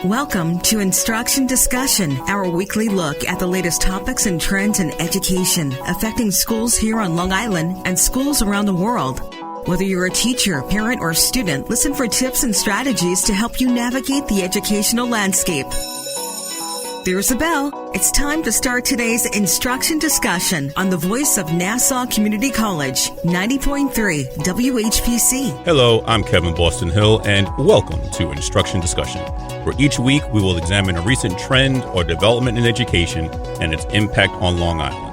Welcome to Instruction Discussion, our weekly look at the latest topics and trends in education affecting schools here on Long Island and schools around the world. Whether you're a teacher, parent, or student, listen for tips and strategies to help you navigate the educational landscape. There's a bell. It's time to start today's Instruction Discussion on the voice of Nassau Community College, 90.3 WHPC. Hello, I'm Kevin Boston Hill, and welcome to Instruction Discussion, where each week we will examine a recent trend or development in education and its impact on Long Island.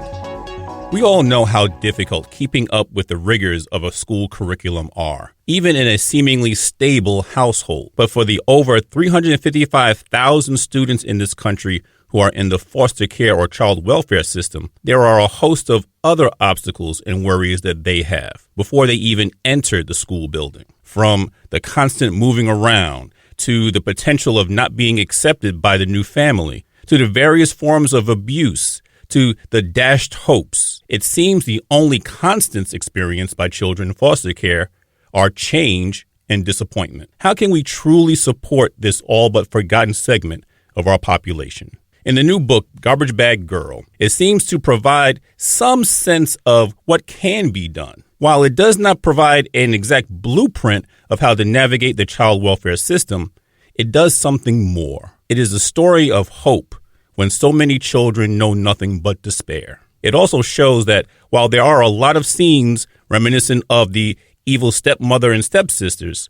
We all know how difficult keeping up with the rigors of a school curriculum are, even in a seemingly stable household. But for the over 355,000 students in this country who are in the foster care or child welfare system, there are a host of other obstacles and worries that they have before they even enter the school building. From the constant moving around, to the potential of not being accepted by the new family, to the various forms of abuse, to the dashed hopes. It seems the only constants experienced by children in foster care are change and disappointment. How can we truly support this all but forgotten segment of our population? In the new book, Garbage Bag Girl, it seems to provide some sense of what can be done. While it does not provide an exact blueprint of how to navigate the child welfare system, it does something more. It is a story of hope when so many children know nothing but despair. It also shows that while there are a lot of scenes reminiscent of the evil stepmother and stepsisters,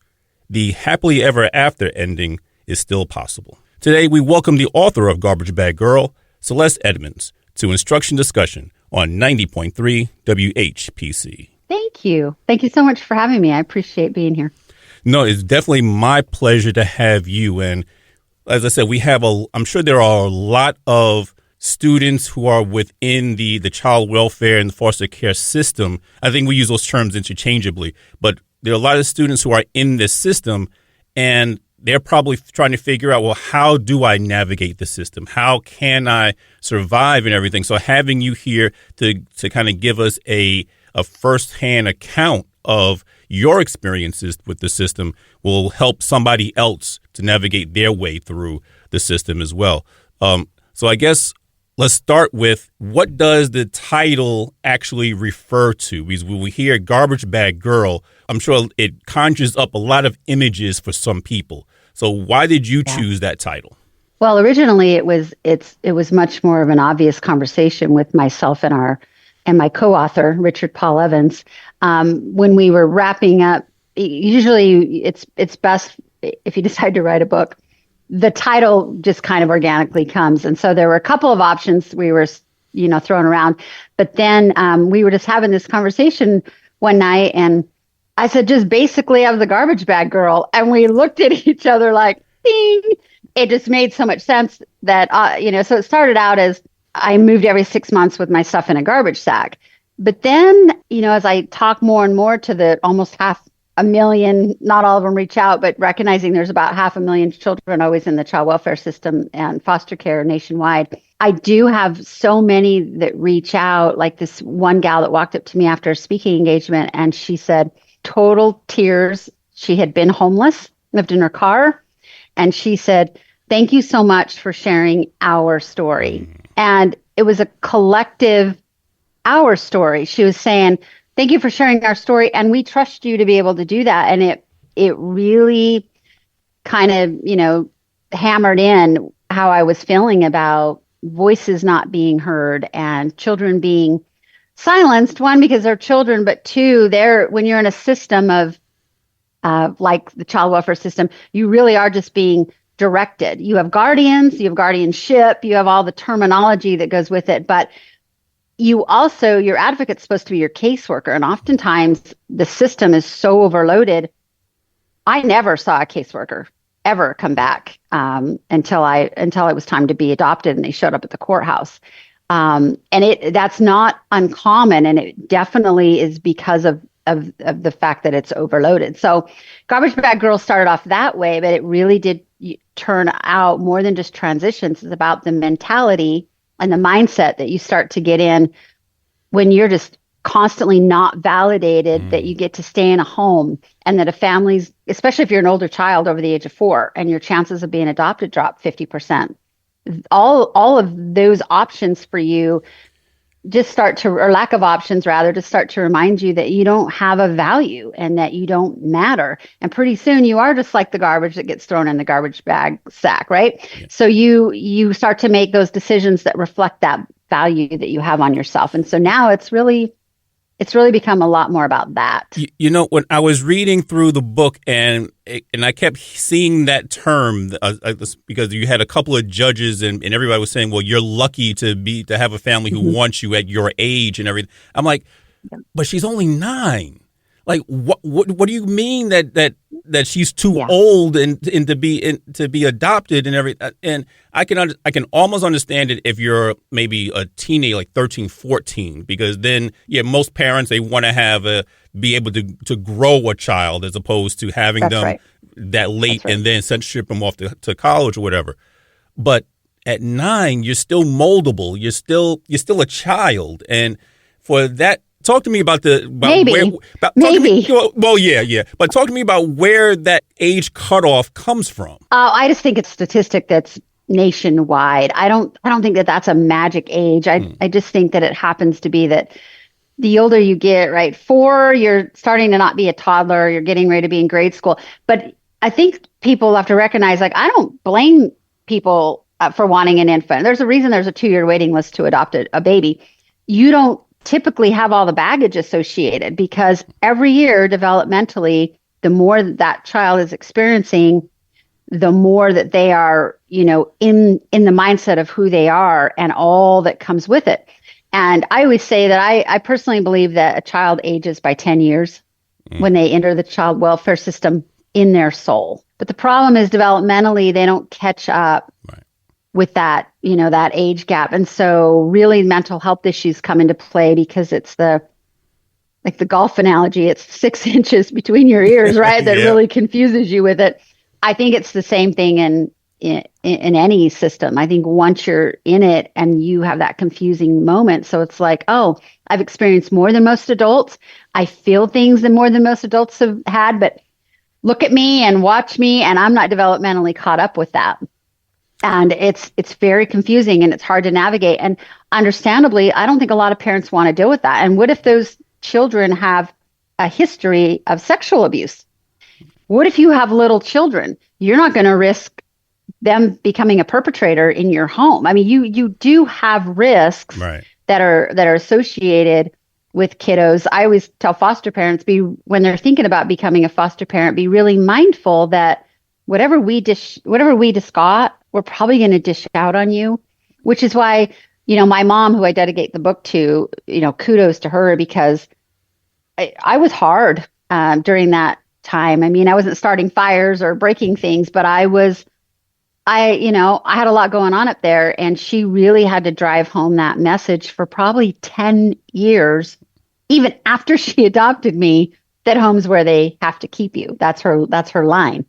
the happily ever after ending is still possible. Today, we welcome the author of Garbage Bag Girl, Celeste Edmunds, to Instruction Discussion on 90.3 WHPC. Thank you. Thank you so much for having me. I appreciate being here. No, it's definitely my pleasure to have you. And as I said, I'm sure there are a lot of students who are within the child welfare and the foster care system. I think we use those terms interchangeably, but there are a lot of students who are in this system and they're probably trying to figure out, well, how do I navigate the system? How can I survive and everything? So having you here to kind of give us a firsthand account of your experiences with the system will help somebody else to navigate their way through the system as well. So I guess let's start with, what does the title actually refer to? Because when we hear Garbage Bag Girl, I'm sure it conjures up a lot of images for some people. So why did you choose that title? Well, originally it was much more of an obvious conversation with myself and my co-author, Richard Paul Evans. When we were wrapping up, usually it's best if you decide to write a book, the title just kind of organically comes. And so there were a couple of options we were, throwing around. But then we were just having this conversation one night, and I said, just basically, I was the Garbage Bag Girl. And we looked at each other like, ding. It just made so much sense that, so it started out as I moved every 6 months with my stuff in a garbage sack. But then, as I talk more and more to the almost 500,000, not all of them reach out, but recognizing there's about 500,000 children always in the child welfare system and foster care nationwide, I do have so many that reach out, like this one gal that walked up to me after a speaking engagement, and she said, total tears. She had been homeless, lived in her car, and she said, thank you so much for sharing our story. And it was a collective our story. She was saying, thank you for sharing our story, and we trust you to be able to do that. And it really kind of, hammered in how I was feeling about voices not being heard and children being silenced. One, because they're children, but two, when you're in a system of like the child welfare system, you really are just being directed. You have guardians, you have guardianship, you have all the terminology that goes with it, but you also, your advocate's supposed to be your caseworker. And oftentimes the system is so overloaded. I never saw a caseworker ever come back until it was time to be adopted and they showed up at the courthouse. And that's not uncommon. And it definitely is because of the fact that it's overloaded. So Garbage Bag Girl started off that way, but it really did turn out more than just transitions. It's about the mentality and the mindset that you start to get in when you're just constantly not validated that you get to stay in a home, and that a family's, especially if you're an older child over the age of 4, and your chances of being adopted drop 50%. All of those options for you just start to, or lack of options rather, to start to remind you that you don't have a value and that you don't matter. And pretty soon you are just like the garbage that gets thrown in the garbage bag sack, right? Yeah. So you start to make those decisions that reflect that value that you have on yourself. And so now it's really become a lot more about that. You know, when I was reading through the book and I kept seeing that term because you had a couple of judges and everybody was saying, well, you're lucky to have a family who wants you at your age and everything. I'm like, but she's only 9. Like, what do you mean that she's too old and to be adopted and everything? And I can almost understand it if you're maybe a teenager, like 13, 14, because then most parents, they want to be able to grow a child as opposed to having them that late and then ship them off to college or whatever. But at 9, you're still moldable. You're still a child, and for that. Talk to me about maybe. But talk to me about where that age cutoff comes from. I just think it's a statistic that's nationwide. I don't think that that's a magic age. I just think that it happens to be that the older you get, right? 4, you're starting to not be a toddler. You're getting ready to be in grade school. But I think people have to recognize, like, I don't blame people for wanting an infant. There's a reason there's a 2-year waiting list to adopt a baby. You don't typically have all the baggage associated, because every year developmentally, the more that child is experiencing, the more that they are, in the mindset of who they are and all that comes with it. And I always say that I personally believe that a child ages by 10 years when they enter the child welfare system in their soul. But the problem is developmentally, they don't catch up with that, that age gap. And so really mental health issues come into play, because it's like the golf analogy, it's 6 inches between your ears, right? That really confuses you with it. I think it's the same thing in any system. I think once you're in it and you have that confusing moment, so it's like, oh, I've experienced more than most adults. I feel things that more than most adults have had, but look at me and watch me, and I'm not developmentally caught up with that. And it's very confusing and it's hard to navigate. And understandably, I don't think a lot of parents want to deal with that. And what if those children have a history of sexual abuse? What if you have little children? You're not going to risk them becoming a perpetrator in your home. I mean, you do have risks that are associated with kiddos. I always tell foster parents, when they're thinking about becoming a foster parent, be really mindful that whatever we discard, we're probably going to dish out on you, which is why, my mom, who I dedicate the book to, kudos to her, because I was hard during that time. I mean, I wasn't starting fires or breaking things, but I had a lot going on up there, and she really had to drive home that message for probably 10 years, even after she adopted me, that home's where they have to keep you. That's her line.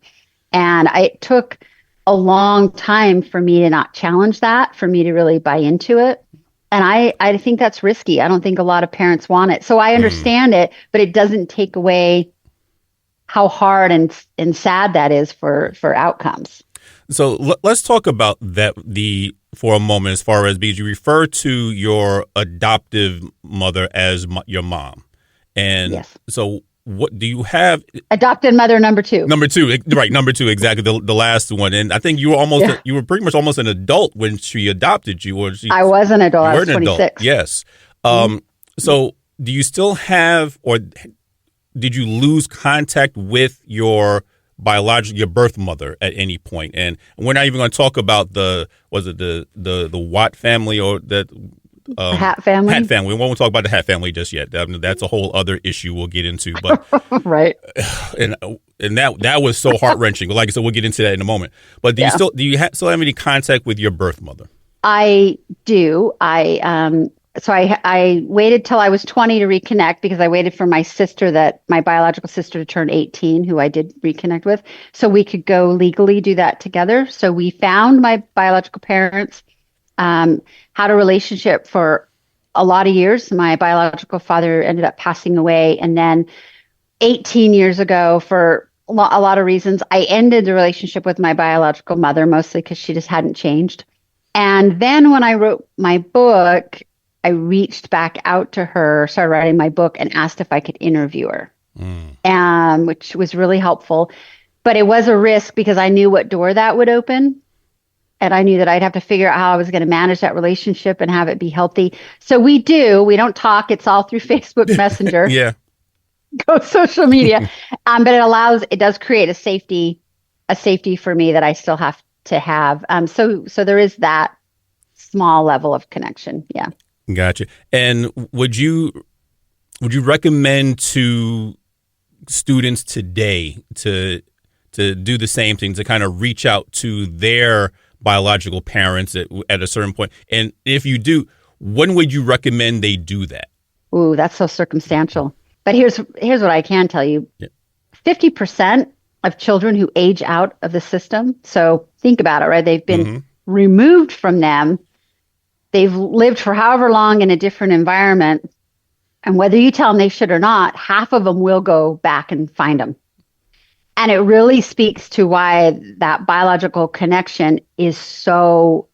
And it took a long time for me to not challenge that, for me to really buy into it. And I think that's risky. I don't think a lot of parents want it. So I understand it, but it doesn't take away how hard and sad that is for outcomes. So let's talk about that for a moment, as far as, because you refer to your adoptive mother as your mom. And so what do you have? Adopted mother number 2. Number 2, right? Number 2, exactly. The last one, and I think you were pretty much almost an adult when she adopted you. I was an adult. I was 26. Adult. Yes. So do you still have, or did you lose contact with your birth mother at any point? And we're not even going to talk about the Watt family or that. Hat family. Hat family. We won't talk about the Hat family just yet. That's a whole other issue we'll get into. But right. And that was so heart wrenching. Like I said, we'll get into that in a moment. But do you still have any contact with your birth mother? I do. So I waited till I was 20 to reconnect, because I waited for my biological sister to turn 18, who I did reconnect with, so we could go legally do that together. So we found my biological parents. Had a relationship for a lot of years. My biological father ended up passing away. And then 18 years ago, for a lot of reasons, I ended the relationship with my biological mother, mostly because she just hadn't changed. And then when I wrote my book, I reached back out to her, started writing my book, and asked if I could interview her, which was really helpful. But it was a risk because I knew what door that would open. And I knew that I'd have to figure out how I was going to manage that relationship and have it be healthy. So we don't talk. It's all through Facebook Messenger. Yeah. Go social media. But it does create a safety for me that I still have to have. So there is that small level of connection. Yeah. Gotcha. And would you recommend to students today to do the same thing, to kind of reach out to their biological parents at a certain point? And if you do, when would you recommend they do that? Ooh, that's so circumstantial. But here's what I can tell you. 50% of children who age out of the system, so think about it, right? They've been removed from them. They've lived for however long in a different environment. And whether you tell them they should or not, half of them will go back and find them. And it really speaks to why that biological connection is so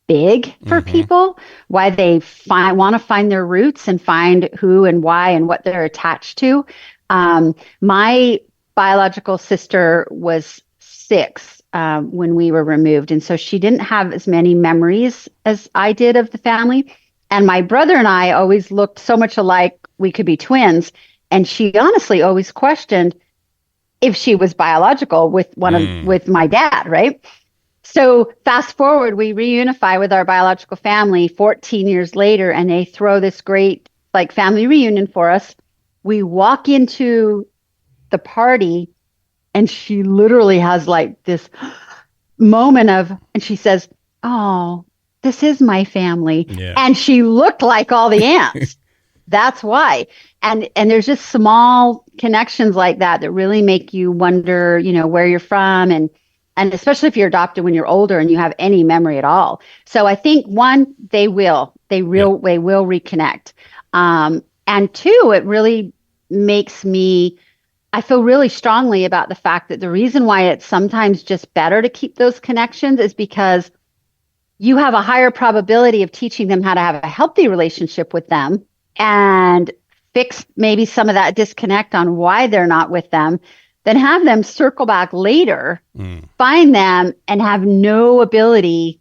big for people, why they want to find their roots and find who and why and what they're attached to. My biological sister was 6 when we were removed. And so she didn't have as many memories as I did of the family. And my brother and I always looked so much alike, we could be twins. And she honestly always questioned if she was biological with with my dad, right? So fast forward, we reunify with our biological family 14 years later, and they throw this great family reunion for us. We walk into the party, and she literally has this moment and she says, "Oh, this is my family." Yeah. And she looked like all the aunts. That's why. And there's just small connections like that really make you wonder, where you're from, and especially if you're adopted when you're older and you have any memory at all. So I think one, they will reconnect. And two, it really makes I feel really strongly about the fact that the reason why it's sometimes just better to keep those connections is because you have a higher probability of teaching them how to have a healthy relationship with them and fix maybe some of that disconnect on why they're not with them, then have them circle back later, find them, and have no ability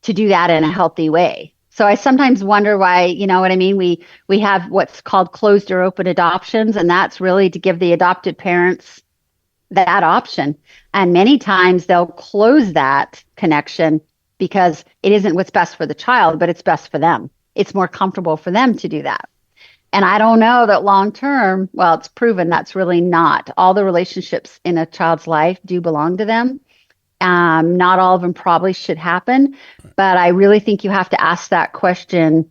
to do that in a healthy way. So I sometimes wonder why, you know what I mean? We have what's called closed or open adoptions, and that's really to give the adopted parents that option. And many times they'll close that connection because it isn't what's best for the child, but it's best for them. It's more comfortable for them to do that. And I don't know that long term, well, it's proven that's really not. All the relationships in a child's life do belong to them. Not all of them probably should happen, but I really think you have to ask that question.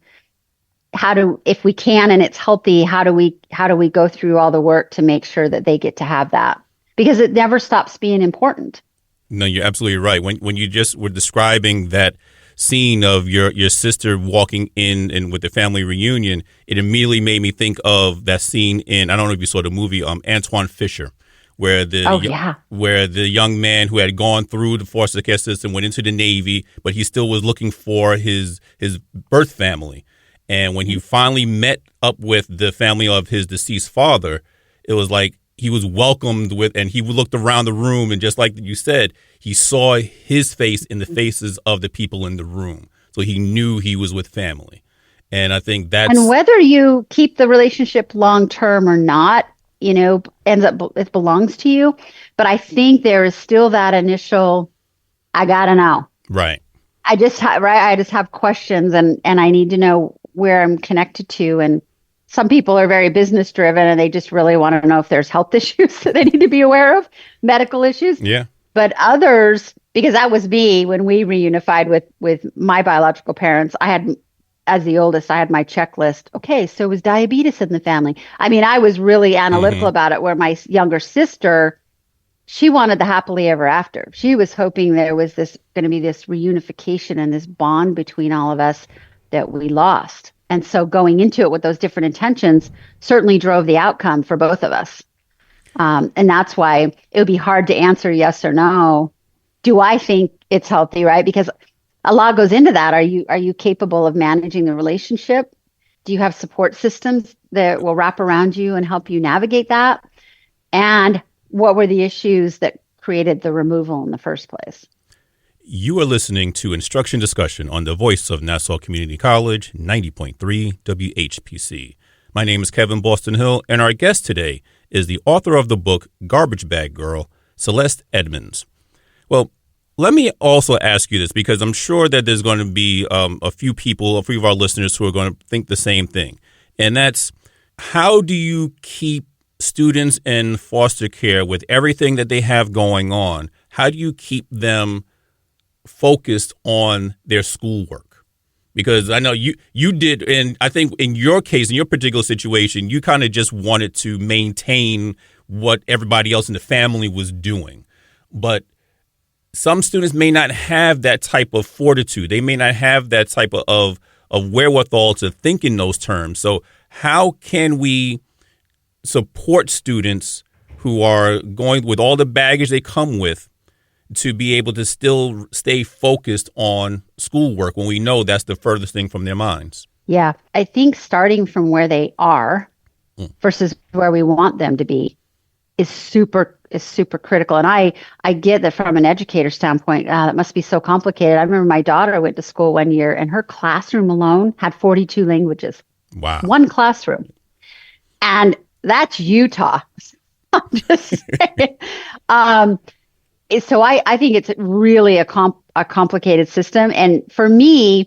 If we can and it's healthy, how do we go through all the work to make sure that they get to have that? Because it never stops being important. No, you're absolutely right. When you just were describing that scene of your sister walking in with the family reunion, it immediately made me think of that scene in, I don't know if you saw the movie, Antoine Fisher, where the young man who had gone through the foster care system went into the Navy, but he still was looking for his birth family. And when he finally met up with the family of his deceased father, it was like he was welcomed with, and he looked around the room, and just like you said, he saw his face in the faces of the people in the room. So he knew he was with family. And I think that's... And whether you keep the relationship long term or not, ends up, it belongs to you. But I think there is still that initial, I gotta know. Right. I just have questions, and I need to know where I'm connected to. And some people are very business driven, and they just really want to know if there's health issues that they need to be aware of, medical issues. Yeah. But others, because that was me when we reunified with my biological parents, as the oldest, I had my checklist. Okay, so was diabetes in the family? I mean, I was really analytical about it, where my younger sister, she wanted the happily ever after. She was hoping there was going to be this reunification and this bond between all of us that we lost. And so going into it with those different intentions certainly drove the outcome for both of us. And that's why it would be hard to answer yes or no. Do I think it's healthy, right? Because a lot goes into that. Are you capable of managing the relationship? Do you have support systems that will wrap around you and help you navigate that? And what were the issues that created the removal in the first place? You are listening to Instruction Discussion on the Voice of Nassau Community College, 90.3 WHPC. My name is Kevin Boston Hill, and our guest today is the author of the book Garbage Bag Girl, Celeste Edmunds. Well, let me also ask you this, because I'm sure that there's going to be a few of our listeners who are going to think the same thing. And that's, how do you keep students in foster care with everything that they have going on? How do you keep them focused on their schoolwork? Because I know you did, and I think in your case, in your particular situation, you kind of just wanted to maintain what everybody else in the family was doing. But some students may not have that type of fortitude. They may not have that type of wherewithal to think in those terms. So how can we support students who are going with all the baggage they come with to be able to still stay focused on schoolwork when we know that's the furthest thing from their minds? Yeah, I think starting from where they are versus where we want them to be is super critical. And I get that from an educator standpoint. That must be so complicated. I remember my daughter went to school one year and her classroom alone had 42 languages. Wow. One classroom. And that's Utah. I'm just saying. So I think it's really a complicated system. And for me,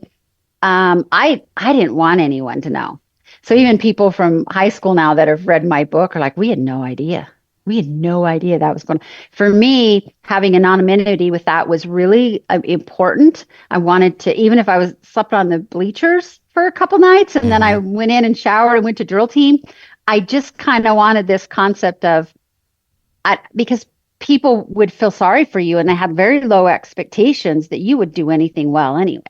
I didn't want anyone to know. So even people from high school now that have read my book are like, we had no idea. We had no idea that was going to. For me, having anonymity with that was really important. I wanted to, even if I slept on the bleachers for a couple nights and then I went in and showered and went to drill team, I just kind of wanted this concept of, because people would feel sorry for you and they had very low expectations that you would do anything well anyway.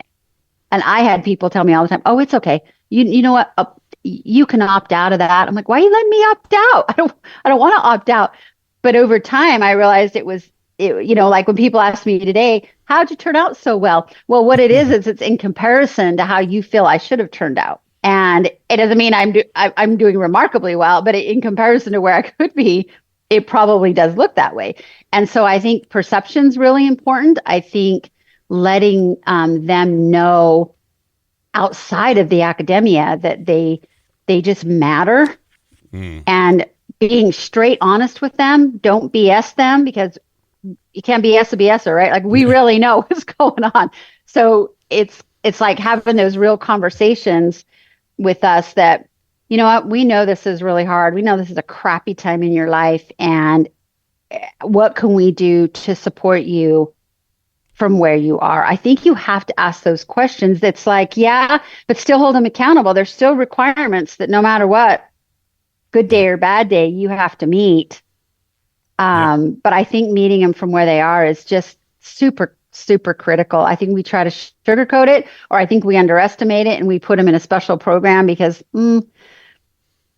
And I had people tell me all the time, oh, it's okay. You know what? You can opt out of that. I'm like, why are you letting me opt out? I don't want to opt out. But over time, I realized it was, like when people ask me today, how'd you turn out so well? Well, what it is it's in comparison to how you feel I should have turned out. And it doesn't mean I'm doing remarkably well, but in comparison to where I could be, it probably does look that way. And so I think perception's really important. I think letting them know outside of the academia that they just matter, and being straight honest with them. Don't BS them, because you can't BS a BSer, right? Like, we really know what's going on. So it's like having those real conversations with us that, you know what, we know this is really hard. We know this is a crappy time in your life. And what can we do to support you from where you are? I think you have to ask those questions. That's like, yeah, but still hold them accountable. There's still requirements that no matter what, good day or bad day, you have to meet. But I think meeting them from where they are is just super critical. I think we try to sugarcoat it, or I think we underestimate it and we put them in a special program because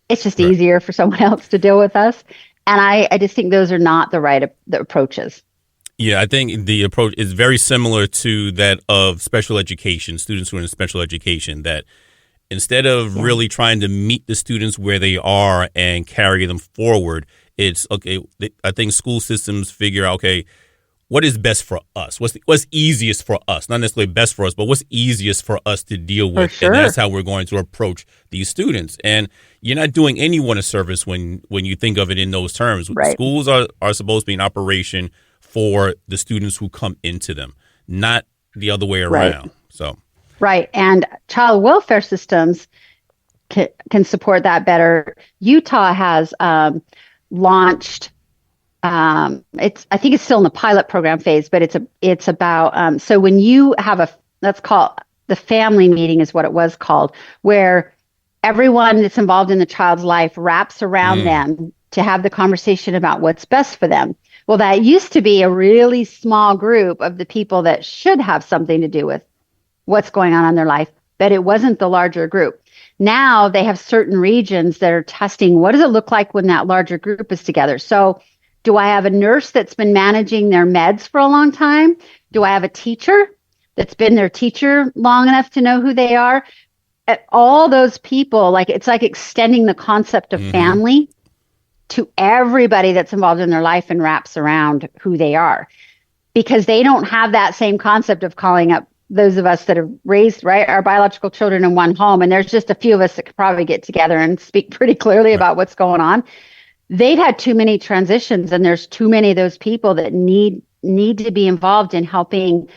it's just easier for someone else to deal with us. And I just think those are not the approaches. Yeah, I think the approach is very similar to that of special education, students who are in special education, that instead of really trying to meet the students where they are and carry them forward, it's okay. I think school systems figure out, okay, what is best for us? What's easiest for us? Not necessarily best for us, but what's easiest for us to deal with. For sure. And that's how we're going to approach these students. And you're not doing anyone a service when you think of it in those terms. Right. Schools are supposed to be in operation for the students who come into them, not the other way around. Right. And child welfare systems can support that better. Utah has launched. I think it's still in the pilot program phase, but it's about. So when you have let's call it the family meeting is what it was called, where everyone that's involved in the child's life wraps around them to have the conversation about what's best for them. Well, that used to be a really small group of the people that should have something to do with what's going on in their life, but it wasn't the larger group. Now they have certain regions that are testing what does it look like when that larger group is together. So do I have a nurse that's been managing their meds for a long time? Do I have a teacher that's been their teacher long enough to know who they are? All those people, like it's like extending the concept of family to everybody that's involved in their life and wraps around who they are, because they don't have that same concept of calling up those of us that have raised, right, our biological children in one home. And there's just a few of us that could probably get together and speak pretty clearly about what's going on. They've had too many transitions, and there's too many of those people that need to be involved in helping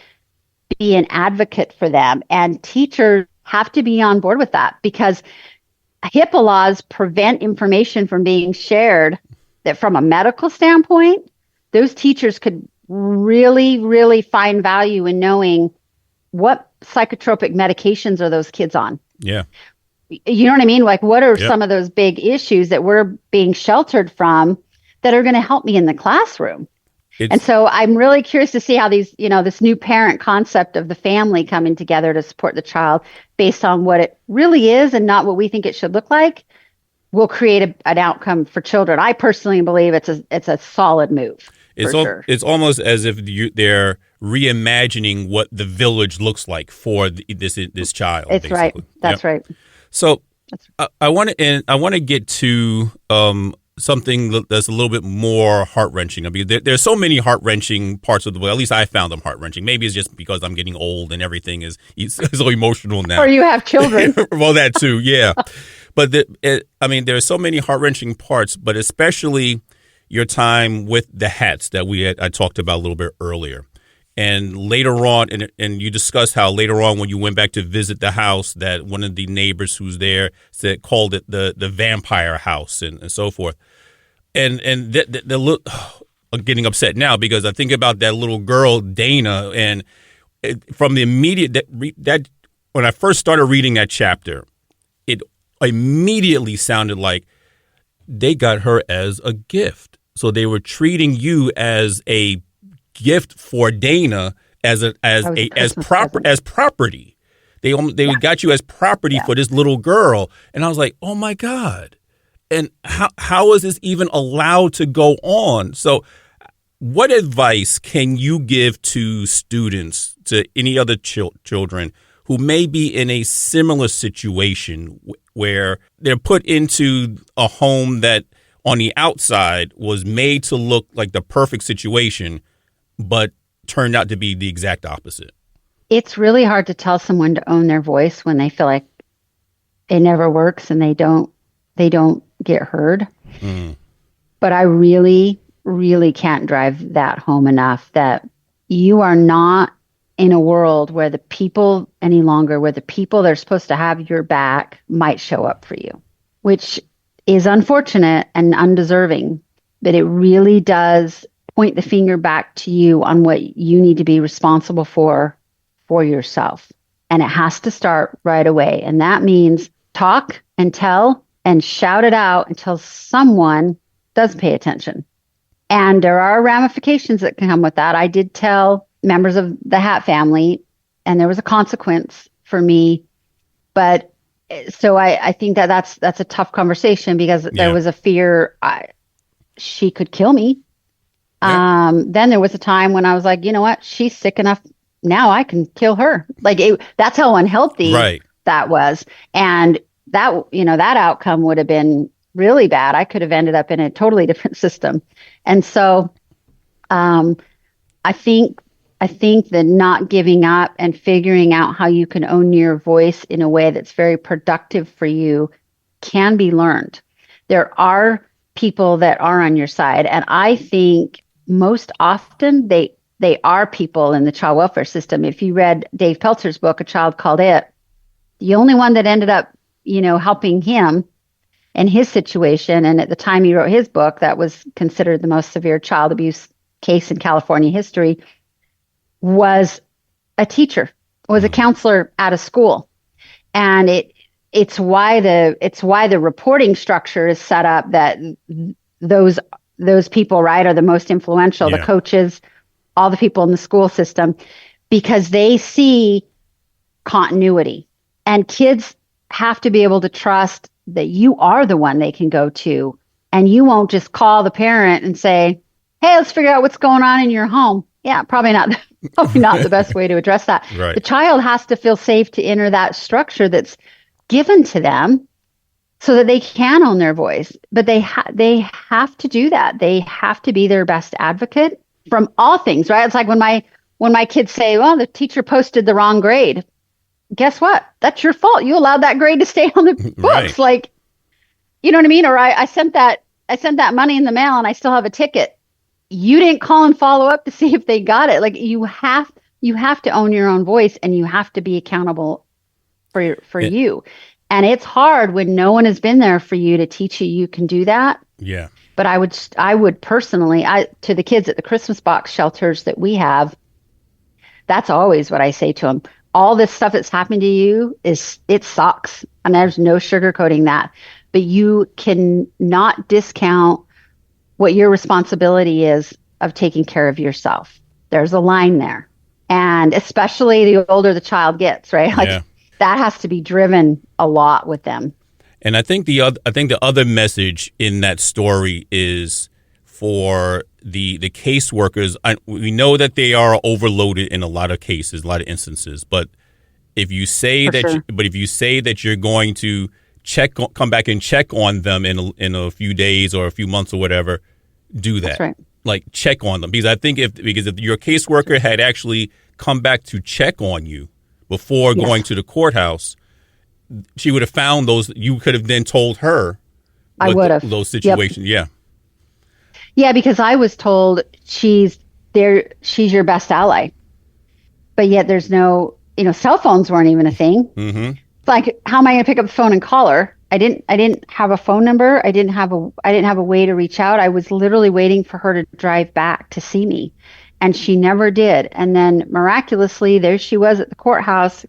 be an advocate for them. And teachers have to be on board with that, because HIPAA laws prevent information from being shared that from a medical standpoint, those teachers could really, really find value in knowing what psychotropic medications are those kids on. Yeah. You know what I mean? Like, what are some of those big issues that we're being sheltered from that are going to help me in the classroom? And so I'm really curious to see how these, this new parent concept of the family coming together to support the child based on what it really is and not what we think it should look like will create an outcome for children. I personally believe it's a solid move. It's almost as if they're reimagining what the village looks like for this child. It's basically. Right. That's right. So I want to get to something that's a little bit more heart-wrenching. I mean, there's so many heart-wrenching parts of the book. At least I found them heart-wrenching. Maybe it's just because I'm getting old and everything is so emotional now. Or you have children. Well, that too, yeah. But there's so many heart-wrenching parts, but especially your time with the hats that I talked about a little bit earlier. And later on, and you discussed how later on when you went back to visit the house, that one of the neighbors who's there called it the vampire house and so forth. And the look, I'm getting upset now because I think about that little girl, Dana, and from the immediate that when I first started reading that chapter, it immediately sounded like they got her as a gift. So they were treating you as a gift for Dana as property. They got you as property for this little girl, and I was like, oh my God. And how is this even allowed to go on? So what advice can you give to students, to any other children who may be in a similar situation where they're put into a home that on the outside was made to look like the perfect situation, but turned out to be the exact opposite? It's really hard to tell someone to own their voice when they feel like it never works and they don't get heard. But I really, really can't drive that home enough that you are not in a world where the people that are supposed to have your back might show up for you, which is unfortunate and undeserving, but it really does point the finger back to you on what you need to be responsible for yourself. And it has to start right away. And that means talk and tell and shout it out until someone does pay attention. And there are ramifications that can come with that. I did tell members of the Hat family, and there was a consequence for me. But so I think that's a tough conversation because there was a fear she could kill me. Yeah. Then there was a time when I was like, you know what? She's sick enough now. I can kill her. Like that's how unhealthy that was. And that outcome would have been really bad. I could have ended up in a totally different system. And so, I think that not giving up and figuring out how you can own your voice in a way that's very productive for you can be learned. There are people that are on your side. And I think most often they are people in the child welfare system. If you read Dave Peltzer's book, A Child Called It, the only one that ended up, helping him and his situation, and at the time he wrote his book, that was considered the most severe child abuse case in California history, was a teacher, was a counselor at a school. And it's why the reporting structure is set up that those people, right, are the most influential, the coaches, all the people in the school system, because they see continuity. And kids have to be able to trust that you are the one they can go to, and you won't just call the parent and say, hey, let's figure out what's going on in your home. Yeah, probably not the best way to address that. Right. The child has to feel safe to enter that structure that's given to them so that they can own their voice. But they have to do that. They have to be their best advocate from all things, right? It's like when my kids say, well, the teacher posted the wrong grade. Guess what? That's your fault. You allowed that grade to stay on the books. Right. Like, you know what I mean? Or I sent that money in the mail and I still have a ticket. You didn't call and follow up to see if they got it. Like, you have to own your own voice, and you have to be accountable for you. And it's hard when no one has been there for you to teach you can do that. Yeah. But I would personally, to the kids at the Christmas box shelters that we have, that's always what I say to them. All this stuff that's happened to you it sucks. And there's no sugarcoating that. But you can not discount what your responsibility is of taking care of yourself. There's a line there. And especially the older the child gets, right? Like, that has to be driven a lot with them. And I think the other message in that story is for the caseworkers. We know that they are overloaded in a lot of cases, a lot of instances. But if you say that you're going to come back and check on them in a few days or a few months or whatever, do that. That's right. Like, check on them, because I think if your caseworker had actually come back to check on you before going to the courthouse, she would have found those. You could have then told her. I would have those situations. Yep. Yeah, because I was told she's your best ally, but yet there's no, cell phones weren't even a thing. Mm-hmm. Like, how am I going to pick up the phone and call her? I didn't have a phone number. I didn't have a way to reach out. I was literally waiting for her to drive back to see me, and she never did. And then miraculously, there she was at the courthouse,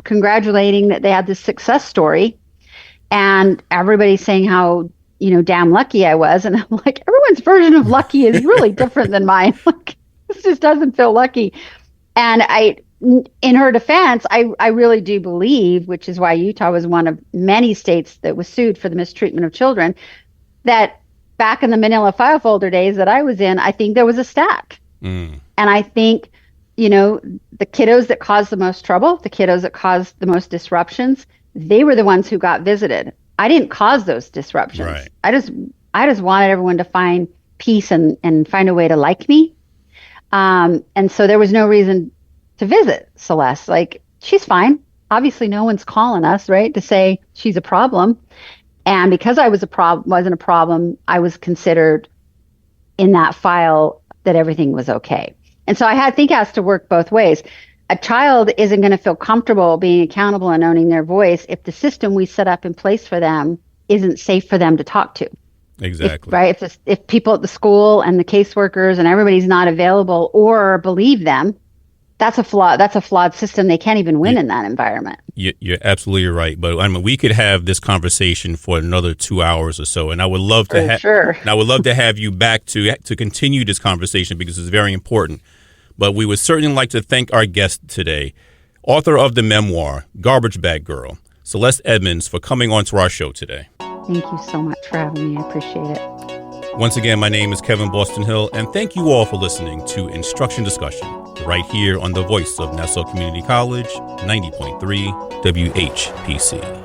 congratulating that they had this success story, and everybody's saying how damn lucky I was. And I'm like, everyone's version of lucky is really different than mine. Like, this just doesn't feel lucky. And in her defense, I really do believe, which is why Utah was one of many states that was sued for the mistreatment of children, that back in the Manila file folder days that I was in, I think there was a stack. And I think, the kiddos that caused the most trouble, the kiddos that caused the most disruptions, they were the ones who got visited. I didn't cause those disruptions. Right. I just wanted everyone to find peace and find a way to like me. And so there was no reason to visit Celeste. Like, she's fine. Obviously, no one's calling us, right, to say she's a problem. And because I wasn't a problem, I was considered in that file that everything was okay. And so I think it has to work both ways. A child isn't going to feel comfortable being accountable and owning their voice if the system we set up in place for them isn't safe for them to talk to. Exactly. If people at the school and the caseworkers and everybody's not available or believe them, that's a flawed system. They can't even win in that environment. You're absolutely right. But I mean, we could have this conversation for another 2 hours or so, and I would love to and I would love to have you back to continue this conversation, because it's very important. But we would certainly like to thank our guest today, author of the memoir Garbage Bag Girl, Celeste Edmunds, for coming on to our show today. Thank you so much for having me. I appreciate it. Once again, my name is Kevin Boston Hill, and thank you all for listening to Instruction Discussion, right here on the voice of Nassau Community College, 90.3 WHPC.